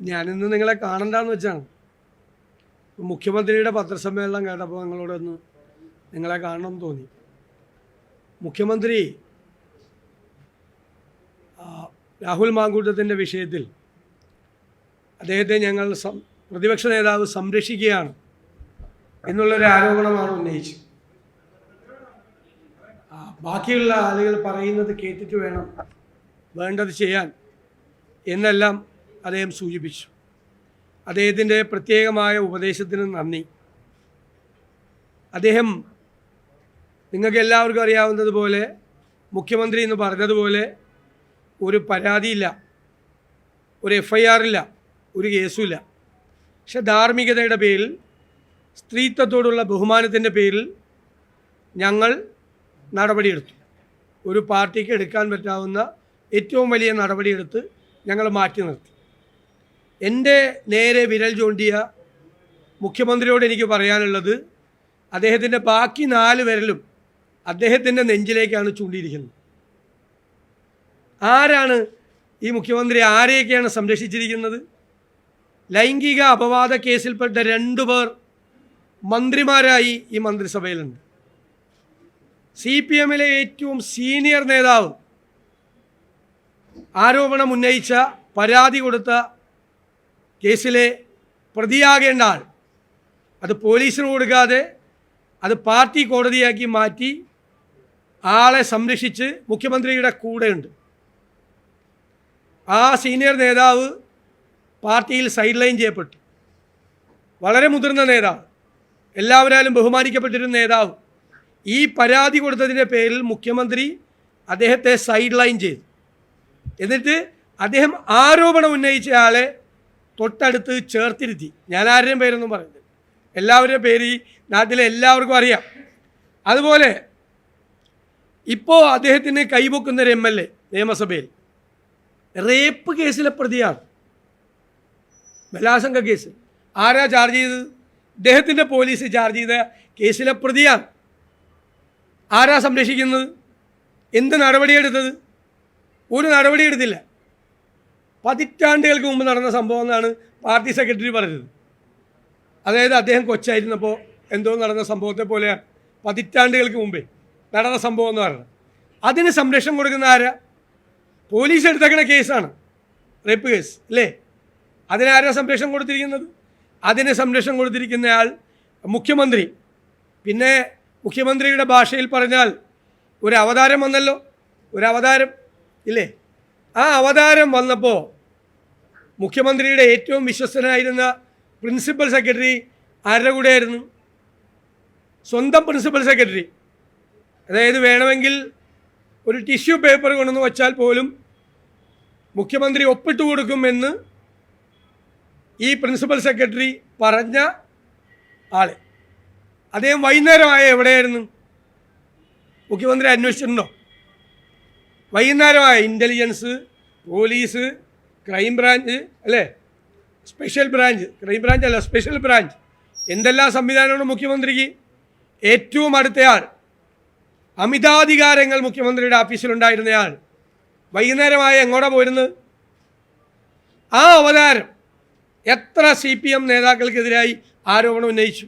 ഞാനിന്ന് നിങ്ങളെ കാണണ്ടെന്ന് വെച്ചാണ്. മുഖ്യമന്ത്രിയുടെ പത്രസമ്മേളനം കേട്ടപ്പോൾ നിങ്ങളോടൊന്ന് നിങ്ങളെ കാണണമെന്ന് തോന്നി. മുഖ്യമന്ത്രി രാഹുൽ മാങ്കൂട്ടത്തിൻ്റെ വിഷയത്തിൽ അദ്ദേഹത്തെ ഞങ്ങൾ പ്രതിപക്ഷ നേതാവ് സംരക്ഷിക്കുകയാണ് എന്നുള്ളൊരു ആരോപണമാണ് ഉന്നയിച്ചത്. ബാക്കിയുള്ള ആളുകൾ പറയുന്നത് കേട്ടിട്ട് വേണം വേണ്ടത് ചെയ്യാൻ എന്നെല്ലാം അദ്ദേഹം സൂചിപ്പിച്ചു. അദ്ദേഹത്തിൻ്റെ പ്രത്യേകമായ ഉപദേശത്തിന് നന്ദി. അദ്ദേഹം നിങ്ങൾക്ക് എല്ലാവർക്കും അറിയാവുന്നതുപോലെ മുഖ്യമന്ത്രി എന്ന് പറഞ്ഞതുപോലെ ഒരു പരാതിയില്ല, ഒരു FIR ഇല്ല, ഒരു കേസുമില്ല. പക്ഷെ ധാർമ്മികതയുടെ പേരിൽ, സ്ത്രീത്വത്തോടുള്ള ബഹുമാനത്തിൻ്റെ പേരിൽ ഞങ്ങൾ നടപടിയെടുത്തു. ഒരു പാർട്ടിക്ക് എടുക്കാൻ പറ്റാവുന്ന ഏറ്റവും വലിയ നടപടിയെടുത്ത് ഞങ്ങൾ മാറ്റി നിർത്തി. എൻ്റെ നേരെ വിരൽ ചൂണ്ടിയ മുഖ്യമന്ത്രിയോട് എനിക്ക് പറയാനുള്ളത്, അദ്ദേഹത്തിൻ്റെ ബാക്കി 4 വിരലും അദ്ദേഹത്തിൻ്റെ നെഞ്ചിലേക്കാണ് ചൂണ്ടിയിരിക്കുന്നത്. ആരാണ് ഈ മുഖ്യമന്ത്രി ആരെയൊക്കെയാണ് സംരക്ഷിച്ചിരിക്കുന്നത്? ലൈംഗിക അപവാദ കേസിൽപ്പെട്ട 2 പേർ മന്ത്രിമാരായി ഈ മന്ത്രിസഭയിലുണ്ട്. CPM-ലെ ഏറ്റവും സീനിയർ നേതാവ്, ആരോപണം ഉന്നയിച്ച, പരാതി കൊടുത്ത കേസിലെ പ്രതിയാകേണ്ട ആൾ, അത് പോലീസിന് കൊടുക്കാതെ അത് പാർട്ടി കോടതിയാക്കി മാറ്റി ആളെ സംരക്ഷിച്ച് മുഖ്യമന്ത്രിയുടെ കൂടെയുണ്ട്. ആ സീനിയർ നേതാവ് പാർട്ടിയിൽ സൈഡ് ലൈൻ ചെയ്യപ്പെട്ടു. വളരെ മുതിർന്ന നേതാവ്, എല്ലാവരാലും ബഹുമാനിക്കപ്പെട്ടിരുന്ന നേതാവ്, ഈ പരാതി കൊടുത്തതിൻ്റെ പേരിൽ മുഖ്യമന്ത്രി അദ്ദേഹത്തെ സൈഡ് ലൈൻ ചെയ്തു. എന്നിട്ട് അദ്ദേഹം ആരോപണം ഉന്നയിച്ച ആളെ തൊട്ടടുത്ത് ചേർത്തിരുത്തി. ഞാൻ ആരുടെയും പേരൊന്നും പറയുന്നത്, എല്ലാവരുടെയും പേര് ഈ നാട്ടിലെ എല്ലാവർക്കും അറിയാം. അതുപോലെ ഇപ്പോൾ അദ്ദേഹത്തിന് കൈപൊക്കുന്നൊരു MLA നിയമസഭയിൽ റേപ്പ് കേസിലെ പ്രതിയാണ്. ബലാത്സംഗ കേസ് ആരാ ചാർജ് ചെയ്തത്? ഇദ്ദേഹത്തിൻ്റെ പോലീസ് ചാർജ് ചെയ്ത കേസിലെ പ്രതിയാണ്. ആരാ സംരക്ഷിക്കുന്നത്? എന്ത് നടപടിയെടുത്തത്? ഒരു നടപടിയെടുത്തില്ല. പതിറ്റാണ്ടുകൾക്ക് മുമ്പ് നടന്ന സംഭവം എന്നാണ് പാർട്ടി സെക്രട്ടറി പറഞ്ഞത്. അതായത് അദ്ദേഹം കൊച്ചായിരുന്നപ്പോൾ എന്തോ നടന്ന സംഭവത്തെ പോലെയാണ് പതിറ്റാണ്ടുകൾക്ക് മുമ്പേ നടന്ന സംഭവം എന്ന് പറയുന്നത്. അതിന് സംരക്ഷണം കൊടുക്കുന്ന ആരാ? പോലീസ് എടുത്തേക്കുന്ന കേസാണ്, റേപ്പ് കേസ് അല്ലേ? അതിനാരാ സംരക്ഷണം കൊടുത്തിരിക്കുന്നത്? അതിന് സംരക്ഷണം കൊടുത്തിരിക്കുന്നയാൾ മുഖ്യമന്ത്രി. പിന്നെ മുഖ്യമന്ത്രിയുടെ ഭാഷയിൽ പറഞ്ഞാൽ ഒരു അവതാരം വന്നല്ലോ, ഒരു അവതാരം ഇല്ലേ? ആ അവതാരം വന്നപ്പോൾ മുഖ്യമന്ത്രിയുടെ ഏറ്റവും വിശ്വസ്തനായിരുന്ന പ്രിൻസിപ്പൽ സെക്രട്ടറി ആരുടെ കൂടെയായിരുന്നു? സ്വന്തം പ്രിൻസിപ്പൽ സെക്രട്ടറി. അതായത് വേണമെങ്കിൽ ഒരു ടിഷ്യൂ പേപ്പർ കൊണ്ടുവന്ന് വച്ചാൽ പോലും മുഖ്യമന്ത്രി ഒപ്പിട്ട് കൊടുക്കുമെന്ന് ഈ പ്രിൻസിപ്പൽ സെക്രട്ടറി പറഞ്ഞ ആൾ. അദ്ദേഹം വൈകുന്നേരമായ എവിടെയായിരുന്നു? മുഖ്യമന്ത്രി അന്വേഷിച്ചിട്ടുണ്ടോ? വൈകുന്നേരമായ ഇൻ്റലിജൻസ്, പോലീസ്, ക്രൈംബ്രാഞ്ച് അല്ലേ, സ്പെഷ്യൽ ബ്രാഞ്ച്, ക്രൈംബ്രാഞ്ച് അല്ല സ്പെഷ്യൽ ബ്രാഞ്ച്, എന്തെല്ലാം സംവിധാനമാണ് മുഖ്യമന്ത്രിക്ക്? ഏറ്റവും അടുത്തയാൾ, അമിതാധികാരങ്ങൾ മുഖ്യമന്ത്രിയുടെ ഓഫീസിലുണ്ടായിരുന്നയാൾ വൈകുന്നേരമായ എങ്ങോട്ടാണ് പോയിരുന്നത്? ആ അവതാരം എത്ര CPM നേതാക്കൾക്കെതിരായി ആരോപണം ഉന്നയിച്ചു?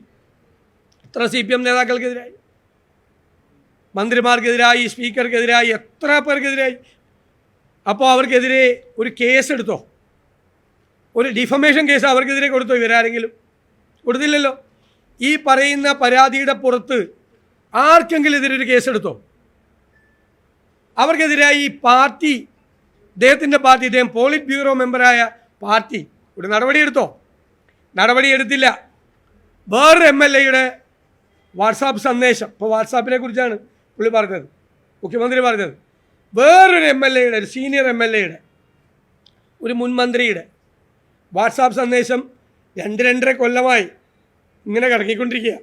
എത്ര CPM നേതാക്കൾക്കെതിരായി, മന്ത്രിമാർക്കെതിരായി, സ്പീക്കർക്കെതിരായി, എത്ര പേർക്കെതിരായി? അപ്പോൾ അവർക്കെതിരെ ഒരു കേസ് എടുത്തോ? ഒരു ഡിഫമേഷൻ കേസ് അവർക്കെതിരെ കൊടുത്തോ? ഇവരാരെങ്കിലും കൊടുത്തില്ലല്ലോ. ഈ പറയുന്ന പരാതിയുടെ പുറത്ത് ആർക്കെങ്കിലും എതിരെ ഒരു കേസെടുത്തോ? അവർക്കെതിരായി പാർട്ടി, ഇദ്ദേഹത്തിൻ്റെ പാർട്ടി, ഇദ്ദേഹം പോളിറ്റ് ബ്യൂറോ മെമ്പറായ പാർട്ടി ഒരു നടപടിയെടുത്തോ? നടപടിയെടുത്തില്ല. വേറൊരു MLA-യുടെ വാട്സാപ്പ് സന്ദേശം, ഇപ്പോൾ വാട്സാപ്പിനെ കുറിച്ചാണ് പുള്ളി പറഞ്ഞത്, മുഖ്യമന്ത്രി പറഞ്ഞത്. വേറൊരു MLA-യുടെ, ഒരു സീനിയർ MLA-യുടെ, ഒരു മുൻ മന്ത്രിയുടെ വാട്സാപ്പ് സന്ദേശം 2-2.5 കൊല്ലമായി ഇങ്ങനെ കിടക്കിക്കൊണ്ടിരിക്കുക.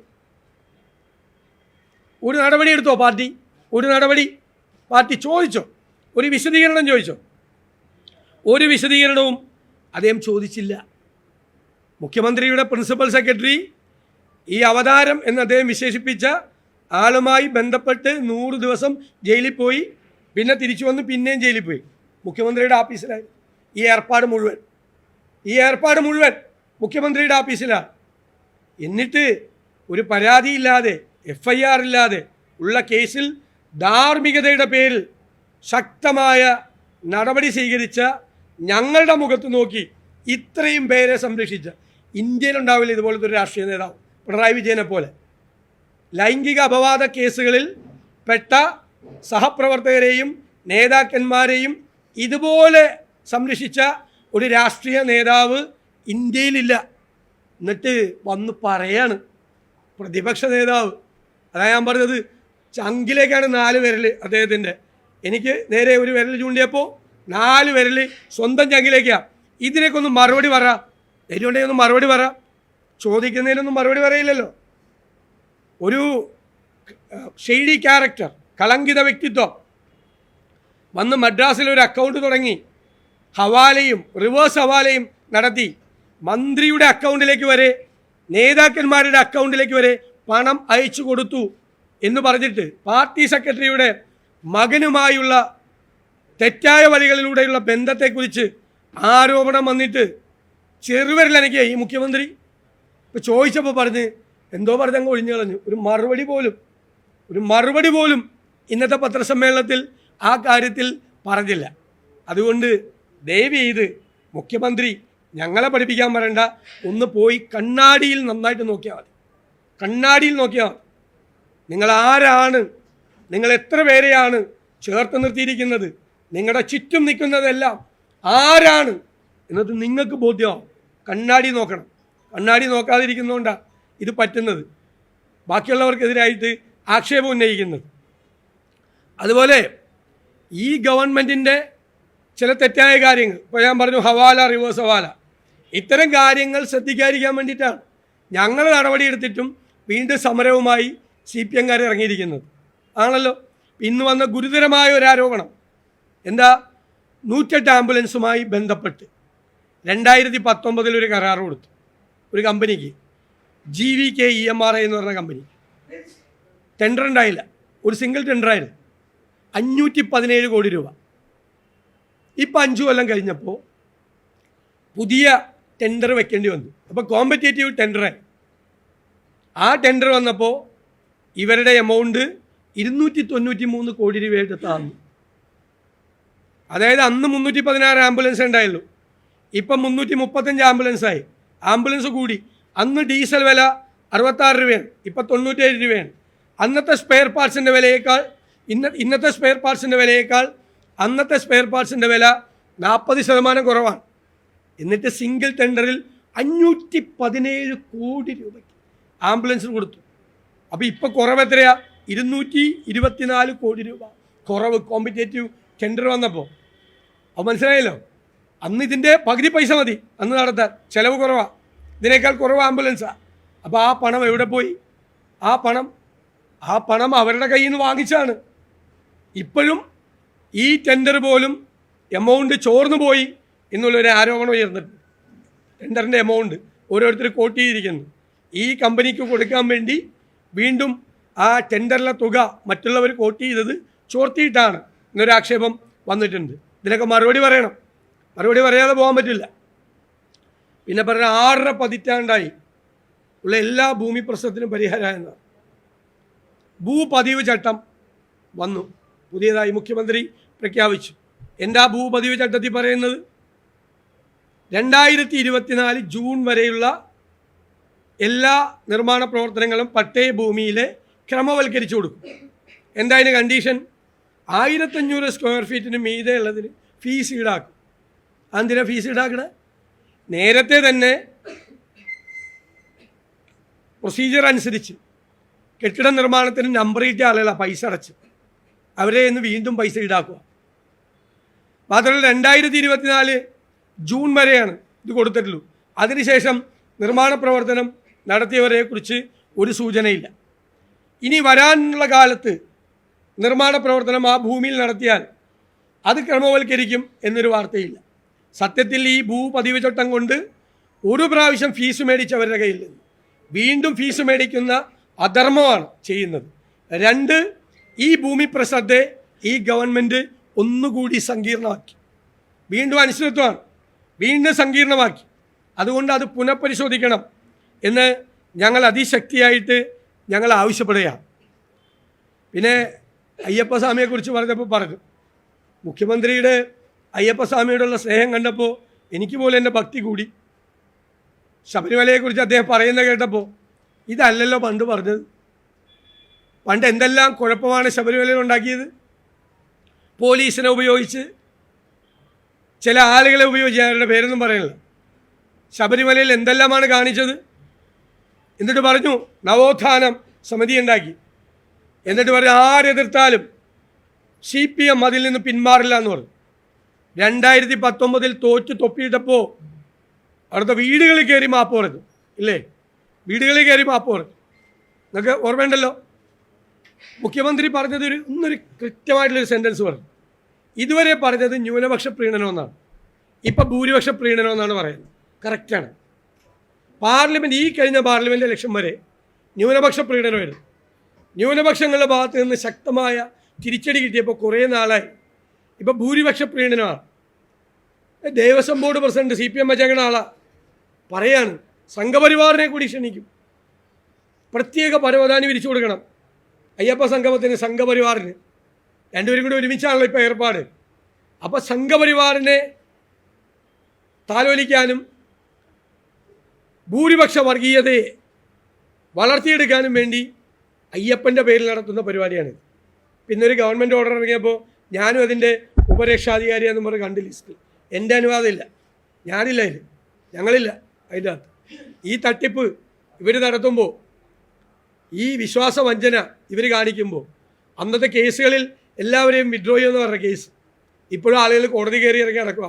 ഒരു നടപടി എടുത്തോ പാർട്ടി? ഒരു നടപടി പാർട്ടി ചോദിച്ചോ? ഒരു വിശദീകരണം ചോദിച്ചോ? ഒരു വിശദീകരണവും അദ്ദേഹം ചോദിച്ചില്ല. മുഖ്യമന്ത്രിയുടെ പ്രിൻസിപ്പൽ സെക്രട്ടറി ഈ അവതാരം എന്ന് അദ്ദേഹം വിശേഷിപ്പിച്ച ആളുമായി ബന്ധപ്പെട്ട് 100 ദിവസം ജയിലിൽ പോയി, പിന്നെ തിരിച്ചു വന്ന് പിന്നെയും ജയിലിൽ പോയി. മുഖ്യമന്ത്രിയുടെ ഓഫീസിലായി ഈ ഏർപ്പാട് മുഴുവൻ. ഈ ഏർപ്പാട് മുഴുവൻ മുഖ്യമന്ത്രിയുടെ ഓഫീസിലാണ്. എന്നിട്ട് ഒരു പരാതിയില്ലാതെ FIR ഇല്ലാതെ ഉള്ള കേസിൽ ധാർമ്മികതയുടെ പേരിൽ ശക്തമായ നടപടി സ്വീകരിച്ച ഞങ്ങളുടെ മുഖത്ത് നോക്കി ഇത്രയും പേരെ സംരക്ഷിച്ച ഇന്ത്യയിലുണ്ടാവില്ല ഇതുപോലത്തെ ഒരു രാഷ്ട്രീയ നേതാവ് പിണറായി വിജയനെ പോലെ. ലൈംഗിക അപവാദ കേസുകളിൽ പെട്ട സഹപ്രവർത്തകരെയും നേതാക്കന്മാരെയും ഇതുപോലെ സംരക്ഷിച്ച ഒരു രാഷ്ട്രീയ നേതാവ് ഇന്ത്യയിലില്ല. എന്നിട്ട് വന്ന് പറയാണ് പ്രതിപക്ഷ നേതാവ്. അതാണ് ഞാൻ പറഞ്ഞത്, ചങ്കിലേക്കാണ് 4 വിരൽ അദ്ദേഹത്തിൻ്റെ. എനിക്ക് നേരെ ഒരു വിരൽ ചൂണ്ടിയപ്പോൾ 4 വിരൽ സ്വന്തം ചങ്കിലേക്കാണ്. ഇതിനൊക്കെ ഒന്ന് മറുപടി പറ, ധൈര്യമുണ്ടെങ്കിൽ ഒന്ന് മറുപടി പറ. ചോദിക്കുന്നതിനൊന്നും മറുപടി പറയില്ലല്ലോ. ഒരു ഷെയ്ഡി ക്യാരക്ടർ, കളങ്കിത വ്യക്തിത്വം വന്ന് മദ്രാസിൽ ഒരു അക്കൗണ്ട് തുടങ്ങി ഹവാലയും റിവേഴ്സ് ഹവാലയും നടത്തി മന്ത്രിയുടെ അക്കൗണ്ടിലേക്ക് വരെ നേതാക്കന്മാരുടെ അക്കൗണ്ടിലേക്ക് വരെ പണം അയച്ചു കൊടുത്തു എന്ന് പറഞ്ഞിട്ട് പാർട്ടി സെക്രട്ടറിയുടെ മകനുമായുള്ള തെറ്റായ വഴികളിലൂടെയുള്ള ബന്ധത്തെക്കുറിച്ച് ആരോപണം വന്നിട്ട് ചെറുവിരലനക്കിയ ഈ മുഖ്യമന്ത്രി ഇപ്പോൾ ചോദിച്ചപ്പോൾ പറഞ്ഞ് എന്തോ പറഞ്ഞങ്ങ് ഒഴിഞ്ഞു കളഞ്ഞു. ഒരു മറുപടി പോലും ഇന്നത്തെ പത്രസമ്മേളനത്തിൽ ആ കാര്യത്തിൽ പറഞ്ഞില്ല. അതുകൊണ്ട് ദയവ് ചെയ്ത് മുഖ്യമന്ത്രി ഞങ്ങളെ പഠിപ്പിക്കാൻ പറയണ്ട, ഒന്ന് പോയി കണ്ണാടിയിൽ നന്നായിട്ട് നോക്കിയാൽ മതി. കണ്ണാടിയിൽ നോക്കിയാൽ മതി. നിങ്ങൾ ആരാണ്, നിങ്ങൾ എത്ര പേരെയാണ് ചേർത്ത് നിർത്തിയിരിക്കുന്നത്, നിങ്ങളുടെ ചുറ്റും നിൽക്കുന്നതെല്ലാം ആരാണ് എന്നത് നിങ്ങൾക്ക് ബോധ്യമാവും. കണ്ണാടി നോക്കണം. കണ്ണാടി നോക്കാതിരിക്കുന്നതുകൊണ്ടാണ് ഇത് പറ്റുന്നത്, ബാക്കിയുള്ളവർക്കെതിരായിട്ട് ആക്ഷേപം ഉന്നയിക്കുന്നത്. അതുപോലെ ഈ ഗവൺമെൻറ്റിൻ്റെ ചില തെറ്റായ കാര്യങ്ങൾ, ഇപ്പോൾ ഞാൻ പറഞ്ഞു ഹവാല, റിവേഴ്സ് ഹവാല, ഇത്തരം കാര്യങ്ങൾ ശ്രദ്ധിക്കാതിരിക്കാൻ വേണ്ടിയിട്ടാണ് ഞങ്ങൾ നടപടിയെടുത്തിട്ടും വീണ്ടും സമരവുമായി CPM ഇറങ്ങിയിരിക്കുന്നത് ആണല്ലോ. ഇന്ന് വന്ന ഗുരുതരമായ ഒരു ആരോപണം എന്താ, 108 ആംബുലൻസുമായി ബന്ധപ്പെട്ട് 2019 ഒരു കരാർ കൊടുത്തു ഒരു കമ്പനിക്ക്, GVK EMRI എന്ന് പറഞ്ഞ കമ്പനി. ടെൻഡർ ഉണ്ടായില്ല, ഒരു സിംഗിൾ ടെൻഡറായിരുന്നു, 517 കോടി രൂപ. ഇപ്പം 5 കൊല്ലം കഴിഞ്ഞപ്പോൾ പുതിയ ടെൻഡർ വെക്കേണ്ടി വന്നു. അപ്പോൾ കോമ്പറ്റേറ്റീവ് ടെൻഡറായി. ആ ടെൻഡർ വന്നപ്പോൾ ഇവരുടെ എമൗണ്ട് 293 കോടി രൂപയായിട്ട് താന്നു. അതായത് അന്ന് 316 ആംബുലൻസ് ഉണ്ടായുള്ളൂ, ഇപ്പം 335 ആംബുലൻസായി. ആംബുലൻസ് കൂടി. അന്ന് ഡീസൽ വില 66 രൂപയാണ്, ഇപ്പം 97 രൂപയാണ്. അന്നത്തെ സ്പെയർ പാർട്സിൻ്റെ വിലയേക്കാൾ ഇന്നത്തെ സ്പെയർ പാർട്സിൻ്റെ വിലയേക്കാൾ അന്നത്തെ സ്പെയർ പാർട്സിൻ്റെ വില 40% കുറവാണ്. എന്നിട്ട് സിംഗിൾ ടെൻഡറിൽ 517 കോടി രൂപയ്ക്ക് ആംബുലൻസിന് കൊടുത്തു. അപ്പോൾ ഇപ്പോൾ കുറവ് എത്രയാ? 224 കോടി രൂപ കുറവ് കോമ്പറ്റേറ്റീവ് ടെൻഡർ വന്നപ്പോൾ. അപ്പോൾ മനസ്സിലായല്ലോ, അന്ന് ഇതിൻ്റെ പകുതി പൈസ മതി അന്ന് നടത്താൻ, ചിലവ് കുറവാണ്, ഇതിനേക്കാൾ കുറവ് ആംബുലൻസാണ്. അപ്പോൾ ആ പണം എവിടെ പോയി? ആ പണം അവരുടെ കയ്യിൽ നിന്ന് വാങ്ങിച്ചാണ്. ഇപ്പോഴും ഈ ടെൻഡർ പോലും എമൗണ്ട് ചോർന്നു പോയി എന്നുള്ളൊരു ആരോപണം ഉയർന്നിട്ടുണ്ട്. ടെൻഡറിൻ്റെ എമൗണ്ട് ഓരോരുത്തർ കോട്ട് ചെയ്തിരിക്കുന്നു. ഈ കമ്പനിക്ക് കൊടുക്കാൻ വേണ്ടി വീണ്ടും ആ ടെൻഡറിലെ തുക മറ്റുള്ളവർ കോട്ട് ചെയ്തത് ചോർത്തിയിട്ടാണ് എന്നൊരു ആക്ഷേപം വന്നിട്ടുണ്ട്. ഇതിനൊക്കെ മറുപടി പറയണം, മറുപടി പറയാതെ പോകാൻ പറ്റില്ല. പിന്നെ പറഞ്ഞ 6.5 പതിറ്റാണ്ടായി ഉള്ള എല്ലാ ഭൂമി പ്രശ്നത്തിനും പരിഹാരമായെന്നാണ്. ഭൂപതിവ് ചട്ടം വന്നു, പുതിയതായി മുഖ്യമന്ത്രി പ്രഖ്യാപിച്ചു. എന്താ ഭൂപതിവ് ചട്ടത്തിൽ പറയുന്നത്? 2024 ജൂൺ വരെയുള്ള എല്ലാ നിർമ്മാണ പ്രവർത്തനങ്ങളും പട്ടയ ഭൂമിയിലെ ക്രമവൽക്കരിച്ചു കൊടുക്കും. എന്താ അതിന് കണ്ടീഷൻ? 1500 സ്ക്വയർ ഫീറ്റിന് മീതെ ഉള്ളതിന് ഫീസ് ഈടാക്കും. എന്തിനാ ഫീസ് ഈടാക്കണേ? നേരത്തെ തന്നെ പ്രൊസീജിയർ അനുസരിച്ച് കെട്ടിട നിർമ്മാണത്തിന് നമ്പർ ഇട്ട ആളുകളാണ് പൈസ അടച്ച്, അവരെ ഇന്ന് വീണ്ടും പൈസ ഈടാക്കുക. മാത്രമല്ല 2024 ജൂൺ വരെയാണ് ഇത് കൊടുത്തിട്ടുള്ളൂ. അതിനുശേഷം നിർമ്മാണ പ്രവർത്തനം നടത്തിയവരെ കുറിച്ച് ഒരു സൂചനയില്ല. ഇനി വരാനുള്ള കാലത്ത് നിർമ്മാണ പ്രവർത്തനം ആ ഭൂമിയിൽ നടത്തിയാൽ അത് ക്രമവൽക്കരിക്കും എന്നൊരു വാർത്തയില്ല. സത്യത്തിൽ ഈ ഭൂപതിവ് ചട്ടം കൊണ്ട് ഒരു പ്രാവശ്യം ഫീസ് മേടിച്ചവരുടെ കയ്യിൽ നിന്ന് വീണ്ടും ഫീസ് മേടിക്കുന്ന അധർമ്മമാണ് ചെയ്യുന്നത്. 2, ഈ ഭൂമി പ്രശ്നത്തെ ഈ ഗവൺമെൻറ് ഒന്നുകൂടി സങ്കീർണമാക്കി. വീണ്ടും അനിശ്ചിതത്വമാണ്, വീണ്ടും സങ്കീർണമാക്കി. അതുകൊണ്ട് അത് പുനഃപരിശോധിക്കണം എന്ന് ഞങ്ങൾ അതിശക്തിയായിട്ട് ഞങ്ങൾ ആവശ്യപ്പെടുകയാണ്. പിന്നെ അയ്യപ്പസ്വാമിയെക്കുറിച്ച് പറഞ്ഞപ്പോൾ പറഞ്ഞു, മുഖ്യമന്ത്രിയുടെ അയ്യപ്പസ്വാമിയോടുള്ള സ്നേഹം കണ്ടപ്പോൾ എനിക്ക് പോലും എൻ്റെ ഭക്തി കൂടി. ശബരിമലയെക്കുറിച്ച് അദ്ദേഹം പറയുന്നത് കേട്ടപ്പോൾ ഇതല്ലല്ലോ പണ്ട് പറഞ്ഞത്. പണ്ട് എന്തെല്ലാം കുഴപ്പമാണ് ശബരിമലയിൽ ഉണ്ടാക്കിയത്. പോലീസിനെ ഉപയോഗിച്ച്, ചില ആളുകളെ ഉപയോഗിച്ച്, അവരുടെ പേരൊന്നും പറയുന്നില്ല, ശബരിമലയിൽ എന്തെല്ലാമാണ് കാണിച്ചത്. എന്നിട്ട് പറഞ്ഞു നവോത്ഥാനം സമിതി ഉണ്ടാക്കി. എന്നിട്ട് പറഞ്ഞു ആരെതിർത്താലും CPM അതിൽ നിന്ന് പിന്മാറില്ല എന്ന് പറഞ്ഞു. 2019 തോറ്റ് തൊപ്പിയിട്ടപ്പോൾ അവിടുത്തെ വീടുകളിൽ കയറി മാപ്പ് പറഞ്ഞു, ഇല്ലേ? വീടുകളിൽ കയറി മാപ്പ് പറഞ്ഞു. നിങ്ങൾക്ക് ഓർമ്മയുണ്ടല്ലോ. മുഖ്യമന്ത്രി പറഞ്ഞത് ഇന്നൊരു കൃത്യമായിട്ടുള്ളൊരു സെൻറ്റൻസ് പറഞ്ഞു. ഇതുവരെ പറഞ്ഞത് ന്യൂനപക്ഷ പ്രീണനം എന്നാണ്, ഇപ്പം ഭൂരിപക്ഷ പ്രീണനം എന്നാണ് പറയുന്നത്. കറക്റ്റാണ്. പാർലമെൻറ്റ്, ഈ കഴിഞ്ഞ പാർലമെൻറ്റ് ഇലക്ഷൻ വരെ ന്യൂനപക്ഷ പ്രീണനമായിരുന്നു. ന്യൂനപക്ഷങ്ങളുടെ ഭാഗത്ത് നിന്ന് ശക്തമായ തിരിച്ചടി കിട്ടിയപ്പോൾ കുറേ നാളായി ഇപ്പം ഭൂരിപക്ഷ പ്രീണനമാണ്. ദേവസ്വം ബോർഡ് പ്രസിഡന്റ് CPM വെച്ചേക്കണ ആളാണ് പറയാണ്, സംഘപരിവാറിനെ കൂടി ക്ഷണിക്കും, പ്രത്യേക പരവതാനി വിരിച്ചു കൊടുക്കണം അയ്യപ്പ സംഗമത്തിന്, സംഘപരിവാറിന്. രണ്ടുപേരും കൂടി ഒരുമിച്ചാണല്ലോ ഇപ്പോൾ ഏർപ്പാട്. അപ്പോൾ സംഘപരിവാറിനെ താലോലിക്കാനും ഭൂരിപക്ഷ വർഗീയതയെ വളർത്തിയെടുക്കാനും വേണ്ടി അയ്യപ്പൻ്റെ പേരിൽ നടത്തുന്ന പരിപാടിയാണ്. പിന്നെ ഒരു ഗവൺമെൻറ് ഓർഡർ ഇറങ്ങിയപ്പോൾ ഞാനും അതിൻ്റെ ഉപരക്ഷാധികാരിയാണെന്ന് പറഞ്ഞ് കണ്ട് ലിസ്റ്റ്. എൻ്റെ അനുവാദമില്ല, ഞാനില്ല അതിൽ, ഞങ്ങളില്ല അതിൻ്റെ അകത്ത്. ഈ തട്ടിപ്പ് ഇവർ നടത്തുമ്പോൾ, ഈ വിശ്വാസവഞ്ചന ഇവർ കാണിക്കുമ്പോൾ, അന്നത്തെ കേസുകളിൽ എല്ലാവരെയും വിഡ്രോ ചെയ്യുമെന്ന് പറഞ്ഞ കേസ് ഇപ്പോഴും ആളുകൾ കോടതി കയറി ഇറങ്ങി നടക്കുക.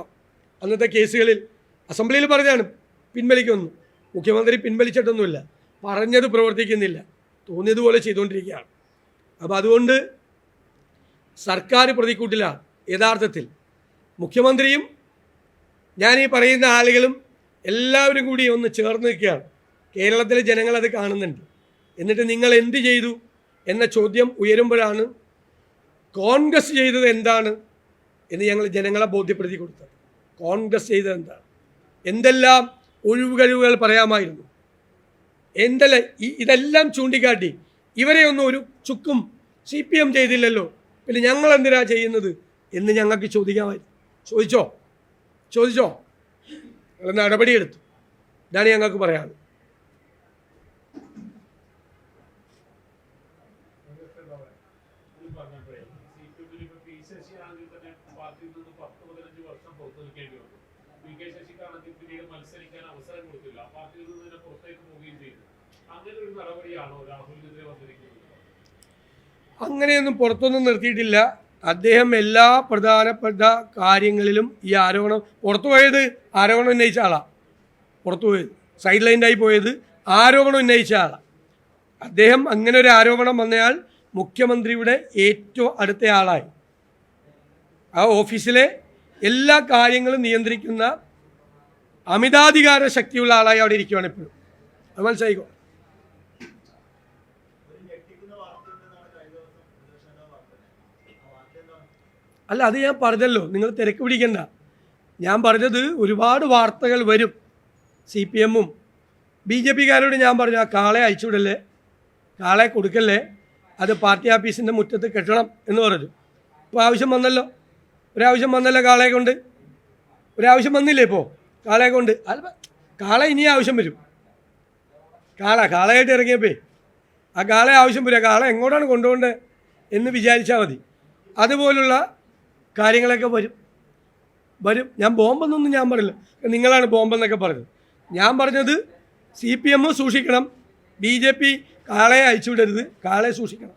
അന്നത്തെ കേസുകളിൽ അസംബ്ലിയിൽ പറഞ്ഞാണ് പിൻവലിക്കുമെന്ന്. മുഖ്യമന്ത്രി പിൻവലിച്ചിട്ടൊന്നുമില്ല, പറഞ്ഞത് പ്രവർത്തിക്കുന്നില്ല, തോന്നിയതുപോലെ ചെയ്തുകൊണ്ടിരിക്കുകയാണ്. അപ്പോൾ അതുകൊണ്ട് സർക്കാർ പ്രതിക്കൂട്ടിലാണ് യഥാർത്ഥത്തിൽ. മുഖ്യമന്ത്രിയും ഞാൻ ഈ പറയുന്ന ആളുകളും എല്ലാവരും കൂടി ഒന്ന് ചേർന്ന് നിൽക്കുകയാണ്. കേരളത്തിലെ ജനങ്ങളത് കാണുന്നുണ്ട്. എന്നിട്ട് നിങ്ങൾ എന്ത് ചെയ്തു എന്ന ചോദ്യം ഉയരുമ്പോഴാണ് കോൺഗ്രസ് ചെയ്തത് എന്താണ് എന്ന് ഞങ്ങൾ ജനങ്ങളെ ബോധ്യപ്പെടുത്തി കൊടുത്തത്. കോൺഗ്രസ് ചെയ്തത് എന്താണ്, എന്തെല്ലാം ഒഴിവുകഴിവുകൾ പറയാമായിരുന്നു, എന്തെല്ലാം ഇതെല്ലാം ചൂണ്ടിക്കാട്ടി ഇവരെ ഒന്നും ഒരു ചുക്കും CPM ചെയ്തില്ലല്ലോ, പിന്നെ ഞങ്ങൾ എന്തിനാ ചെയ്യുന്നത് എന്ന് ഞങ്ങൾക്ക് ചോദിക്കാമായിരുന്നു. ചോദിച്ചോ ഞങ്ങൾ നടപടിയെടുത്തു. ഇതാണ് ഞങ്ങൾക്ക് പറയാനുള്ളത്. അങ്ങനെയൊന്നും പുറത്തൊന്നും നിർത്തിയിട്ടില്ല. അദ്ദേഹം എല്ലാ പ്രധാനപ്പെട്ട കാര്യങ്ങളിലും ഈ ആരോപണം പുറത്തുപോയത്, ആരോപണം ഉന്നയിച്ച ആളാണ്. പുറത്തുപോയത് സൈഡ് ലൈനായി പോയത് ആരോപണം ഉന്നയിച്ച ആളാണ് അദ്ദേഹം. അങ്ങനെ ഒരു ആരോപണം വന്നയാൾ മുഖ്യമന്ത്രിയുടെ ഏറ്റവും അടുത്ത ആളായി. ആ ഓഫീസിലെ എല്ലാ കാര്യങ്ങളും നിയന്ത്രിക്കുന്ന അമിതാധികാര ശക്തിയുള്ള ആളായി അവിടെ ഇരിക്കുകയാണ് ഇപ്പോഴും. അത് മനസ്സിലായിക്കോ. അല്ല, അത് ഞാൻ പറഞ്ഞല്ലോ, നിങ്ങൾ തിരക്ക് പിടിക്കണ്ട. ഞാൻ പറഞ്ഞത് ഒരുപാട് വാർത്തകൾ വരും. CPM-ഉം BJP-കാരോട് ഞാൻ പറഞ്ഞു, ആ കാളെ അയച്ചുവിടല്ലേ, കാളെ കൊടുക്കല്ലേ, അത് പാർട്ടി ഓഫീസിൻ്റെ മുറ്റത്ത് കെട്ടണം എന്ന് പറഞ്ഞു. ഇപ്പോൾ ആവശ്യം വന്നല്ലോ, ഒരാവശ്യം വന്നല്ലോ കാളയെ കൊണ്ട്. ഒരാവശ്യം വന്നില്ലേ ഇപ്പോൾ കാളയെ കൊണ്ട്? അല്ല, കാള ഇനി ആവശ്യം വരും. കാളയായിട്ട് ഇറങ്ങിയപ്പോൾ ആ കാളയെ ആവശ്യം വരിക. കാള എങ്ങോട്ടാണ് കൊണ്ടുപോകേണ്ടത് എന്ന് വിചാരിച്ചാൽ മതി. അതുപോലുള്ള കാര്യങ്ങളൊക്കെ വരും. ഞാൻ ബോംബെന്നൊന്നും ഞാൻ പറയില്ല, നിങ്ങളാണ് ബോംബെന്നൊക്കെ പറഞ്ഞത്. ഞാൻ പറഞ്ഞത് CPM സൂക്ഷിക്കണം, BJP കാളയെ അയച്ചുവിടരുത്, കാളയെ സൂക്ഷിക്കണം.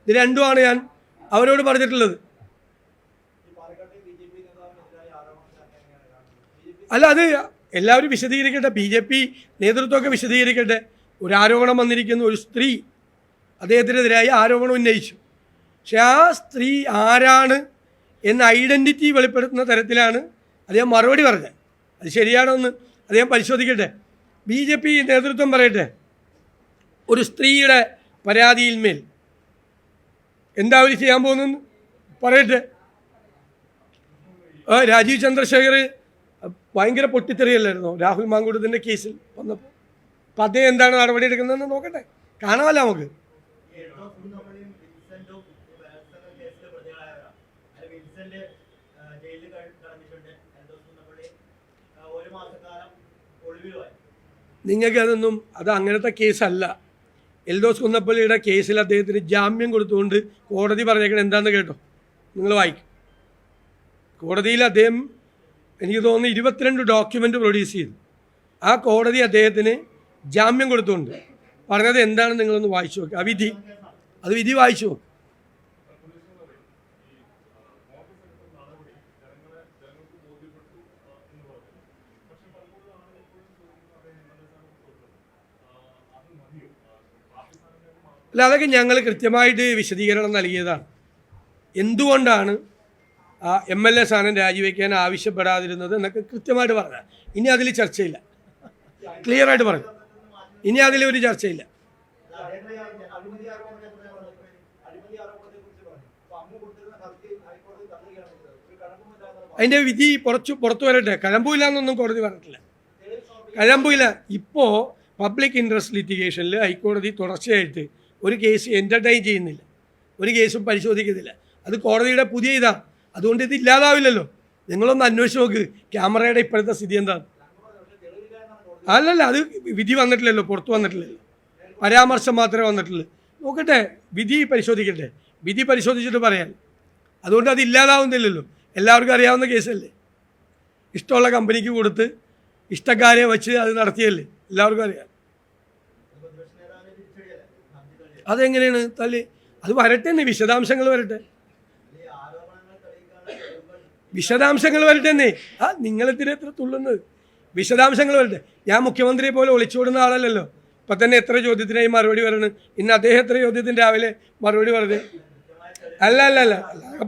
ഇത് രണ്ടുമാണ് ഞാൻ അവരോട് പറഞ്ഞിട്ടുള്ളത്. അല്ല, അത് എല്ലാവരും വിശദീകരിക്കട്ടെ, BJP നേതൃത്വമൊക്കെ വിശദീകരിക്കട്ടെ. ഒരു ആരോപണം വന്നിരിക്കുന്നു, ഒരു സ്ത്രീ അദ്ദേഹത്തിനെതിരായി ആരോപണം ഉന്നയിച്ചു. പക്ഷെ ആ സ്ത്രീ ആരാണ് എന്ന ഐഡൻറ്റിറ്റി വെളിപ്പെടുത്തുന്ന തരത്തിലാണ് അദ്ദേഹം മറുപടി പറഞ്ഞത്. അത് ശരിയാണോ എന്ന് അദ്ദേഹം പരിശോധിക്കട്ടെ. BJP നേതൃത്വം പറയട്ടെ, ഒരു സ്ത്രീയുടെ പരാതിയിന്മേൽ എന്താ അവർ ചെയ്യാൻ പോകുന്നതെന്ന് പറയട്ടെ. രാജീവ് ചന്ദ്രശേഖർ ഭയങ്കര പൊട്ടിത്തെറിയല്ലായിരുന്നോ രാഹുൽ മാങ്കൂട്ടത്തിൻ്റെ കേസിൽ വന്നപ്പോൾ? അപ്പം അദ്ദേഹം എന്താണ് നടപടി എടുക്കുന്നതെന്ന് നോക്കട്ടെ, കാണാമല്ലോ നമുക്ക്. നിങ്ങൾക്ക് അതൊന്നും അത് അങ്ങനത്തെ കേസല്ല. എൽദോസ് കുന്നപ്പള്ളിയുടെ കേസിൽ അദ്ദേഹത്തിന് ജാമ്യം കൊടുത്തുകൊണ്ട് കോടതി പറഞ്ഞേക്കണം എന്താണെന്ന് കേട്ടോ, നിങ്ങൾ വായിക്കും. കോടതിയിൽ അദ്ദേഹം എനിക്ക് തോന്നുന്നു 22 ഡോക്യുമെൻ്റ് പ്രൊഡ്യൂസ് ചെയ്തു. ആ കോടതി അദ്ദേഹത്തിന് ജാമ്യം കൊടുത്തുകൊണ്ട് പറഞ്ഞത് എന്താണെന്ന് നിങ്ങളൊന്ന് വായിച്ചു നോക്കുക. അത് വിധി വായിച്ചു നോക്കുക. അല്ല, അതൊക്കെ ഞങ്ങൾ കൃത്യമായിട്ട് വിശദീകരണം നൽകിയതാണ്. എന്തുകൊണ്ടാണ് ആ MLA സ്ഥാനം രാജിവെക്കാൻ ആവശ്യപ്പെടാതിരുന്നത് എന്നൊക്കെ കൃത്യമായിട്ട് പറഞ്ഞാൽ ഇനി അതിൽ ചർച്ചയില്ല. ക്ലിയറായിട്ട് പറഞ്ഞു, ഇനി അതിലൊരു ചർച്ചയില്ല. അതിൻ്റെ വിധി പുറത്തു വരട്ടെ. കഴമ്പില്ല എന്നൊന്നും കോടതി പറഞ്ഞിട്ടില്ല. കഴമ്പില്ല. ഇപ്പോൾ പബ്ലിക് ഇൻട്രസ്റ്റ് ലിറ്റിഗേഷനിൽ ഹൈക്കോടതി തുടർച്ചയായിട്ട് ഒരു കേസ് എൻ്റർടൈൻ ചെയ്യുന്നില്ല, ഒരു കേസും പരിശോധിക്കുന്നില്ല. അത് കോടതിയുടെ പുതിയ ഇതാണ്. അതുകൊണ്ട് ഇത് ഇല്ലാതാവില്ലല്ലോ. നിങ്ങളൊന്ന് അന്വേഷിച്ച് നോക്ക് ക്യാമറയുടെ ഇപ്പോഴത്തെ സ്ഥിതി എന്താണ്. അല്ലല്ല, അത് വിധി വന്നിട്ടില്ലല്ലോ, പുറത്ത് വന്നിട്ടില്ലല്ലോ, പരാമർശം മാത്രമേ വന്നിട്ടുള്ളൂ. നോക്കട്ടെ, വിധി പരിശോധിക്കട്ടെ, വിധി പരിശോധിച്ചിട്ട് പറയാൻ. അതുകൊണ്ട് അത് ഇല്ലാതാവുന്നില്ലല്ലോ. എല്ലാവർക്കും അറിയാവുന്ന കേസല്ലേ. ഇഷ്ടമുള്ള കമ്പനിക്ക് കൊടുത്ത് ഇഷ്ടക്കാരെ വെച്ച് അത് നടത്തിയല്ലേ, എല്ലാവർക്കും അറിയാം. അതെങ്ങനെയാണ് തള്ളി? അത് വരട്ടെ, വിശദാംശങ്ങൾ വരട്ടെ, വിശദാംശങ്ങൾ വരട്ടെ. നിങ്ങളെത്തിരെ എത്ര തുള്ളുന്നത്? വിശദാംശങ്ങൾ വരട്ടെ. ഞാൻ മുഖ്യമന്ത്രിയെ പോലെ ഒളിച്ചോടുന്ന ആളല്ലല്ലോ. ഇപ്പം തന്നെ എത്ര ചോദ്യത്തിനായി മറുപടി പറയണം. ഇന്ന് അദ്ദേഹം എത്ര ചോദ്യത്തിന് രാവിലെ മറുപടി പറഞ്ഞു? അല്ല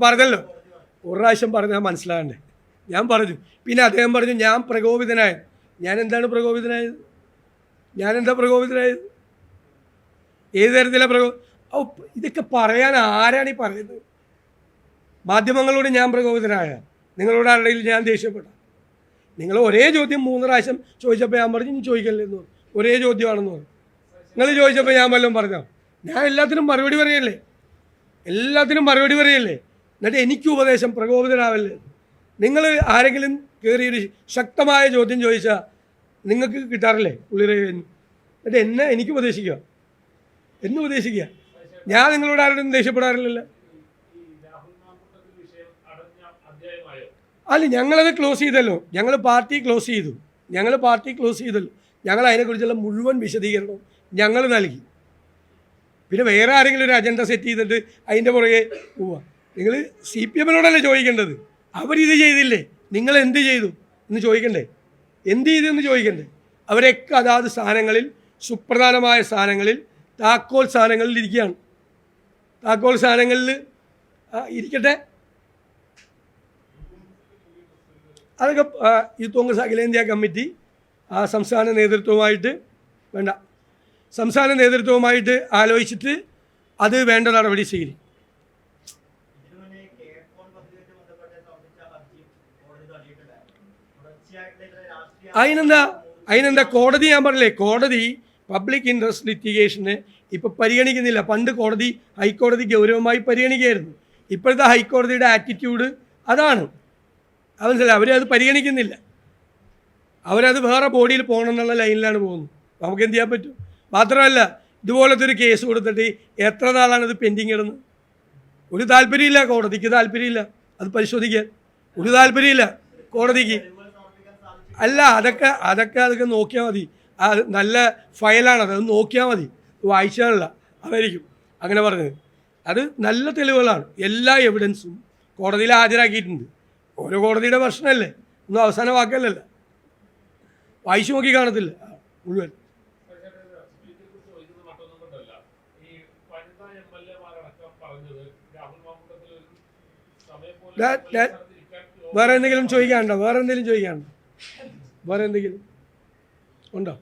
പറഞ്ഞല്ലോ, ഒരു പ്രാവശ്യം പറഞ്ഞാൽ മനസ്സിലാകണ്ടേ. ഞാൻ പറഞ്ഞു, പിന്നെ അദ്ദേഹം പറഞ്ഞു ഞാൻ പ്രകോപിതനായത്. ഞാൻ എന്താണ് പ്രകോപിതനായത്? ഞാനെന്താ പ്രകോപിതനായത്? ഏത് തരത്തിലാണ് ഇതൊക്കെ പറയാൻ ആരാണ് ഈ പറയുന്നത്? മാധ്യമങ്ങളോട് ഞാൻ പ്രകോപിതനായ, നിങ്ങളോട് ആരുടെയും ഞാൻ ദേഷ്യപ്പെട്ട? നിങ്ങൾ ഒരേ ചോദ്യം 3 പ്രാവശ്യം ചോദിച്ചപ്പോൾ ഞാൻ പറഞ്ഞു ഇനി ചോദിക്കല്ലെന്ന് പറഞ്ഞു. ഒരേ ചോദ്യമാണെന്ന് പറഞ്ഞു. നിങ്ങൾ ചോദിച്ചപ്പോൾ ഞാൻ വല്ലതും പറഞ്ഞോ? ഞാൻ എല്ലാത്തിനും മറുപടി പറയല്ലേ, എല്ലാത്തിനും മറുപടി പറയല്ലേ. എന്നിട്ട് എനിക്ക് ഉപദേശം പ്രകോപിതനാവല്ലേ. നിങ്ങൾ ആരെങ്കിലും കയറിയൊരു ശക്തമായ ചോദ്യം ചോദിച്ചാൽ നിങ്ങൾക്ക് കിട്ടാറില്ലേ ഉള്ളിലെ? എന്നിട്ട് എനിക്ക് ഉപദേശിക്കുക, എന്നെ ഉപദേശിക്കുക. ഞാൻ നിങ്ങളോട് ആരോടും ദേഷ്യപ്പെടാറില്ലല്ലോ. അല്ല, ഞങ്ങളത് ക്ലോസ് ചെയ്തല്ലോ. ഞങ്ങൾ പാർട്ടി ക്ലോസ് ചെയ്തല്ലോ. ഞങ്ങൾ അതിനെക്കുറിച്ചുള്ള മുഴുവൻ വിശദീകരണവും ഞങ്ങൾ നൽകി. പിന്നെ വേറെ ആരെങ്കിലും ഒരു അജണ്ട സെറ്റ് ചെയ്തിട്ട് അതിൻ്റെ പുറകെ പോവാ. നിങ്ങൾ CPM-നോടല്ലേ ചോദിക്കേണ്ടത്. അവരിത് ചെയ്തില്ലേ, നിങ്ങൾ എന്ത് ചെയ്തു എന്ന് ചോദിക്കണ്ടേ? എന്ത് ചെയ്തെന്ന് ചോദിക്കണ്ടേ? അവരൊക്കെ അതാത് സ്ഥാനങ്ങളിൽ, സുപ്രധാനമായ സ്ഥാനങ്ങളിൽ, താക്കോൽ സ്ഥാനങ്ങളിൽ ഇരിക്കുകയാണ്. താക്കോൽ സ്ഥാനങ്ങളിൽ ഇരിക്കട്ടെ. അതൊക്കെ യൂത്ത് കോൺഗ്രസ് അഖിലേന്ത്യാ കമ്മിറ്റി സംസ്ഥാന നേതൃത്വവുമായിട്ട് ആലോചിച്ചിട്ട് അത് വേണ്ട നടപടി സ്വീകരിക്കും. അതിനെന്താ കോടതി, ഞാൻ പറഞ്ഞില്ലേ, കോടതി പബ്ലിക് ഇൻട്രസ്റ്റ് ലിറ്റിഗേഷന് ഇപ്പോൾ പരിഗണിക്കുന്നില്ല. പണ്ട് ഹൈക്കോടതി ഗൗരവമായി പരിഗണിക്കുകയായിരുന്നു. ഇപ്പോഴത്തെ ഹൈക്കോടതിയുടെ ആറ്റിറ്റ്യൂഡ് അതാണ്. മനസ്സിലായി, അവരത് പരിഗണിക്കുന്നില്ല. അവരത് വേറെ ബോഡിയിൽ പോകണം എന്നുള്ള ലൈനിലാണ് പോകുന്നത്. നമുക്ക് എന്ത് ചെയ്യാൻ പറ്റും? മാത്രമല്ല, ഇതുപോലത്തെ ഒരു കേസ് കൊടുത്തിട്ട് എത്ര നാളാണ് ഇത് പെൻഡിങ് ഇടുന്നത്? ഒരു താല്പര്യമില്ല കോടതിക്ക്, താല്പര്യമില്ല അത് പരിശോധിക്കാൻ, ഒരു താല്പര്യമില്ല കോടതിക്ക്. അല്ല, അതൊക്കെ നോക്കിയാൽ മതി. നല്ല ഫയലാണത്, അത് നോക്കിയാൽ മതി, വായിച്ചാലല്ല അതായിരിക്കും അങ്ങനെ പറഞ്ഞത്. അത് നല്ല തെളിവുകളാണ്, എല്ലാ എവിഡൻസും കോടതിയിൽ ഹാജരാക്കിയിട്ടുണ്ട്. ഓരോ കോടതിയുടെ പ്രശ്നമല്ലേ, ഒന്നും അവസാന വാക്കല്ലല്ലോ, വായിച്ചു നോക്കി കാണത്തില്ല മുഴുവൻ. വേറെ എന്തെങ്കിലും ചോദിക്കാനുണ്ടോ? വേറെ എന്തെങ്കിലും ഉണ്ടോ?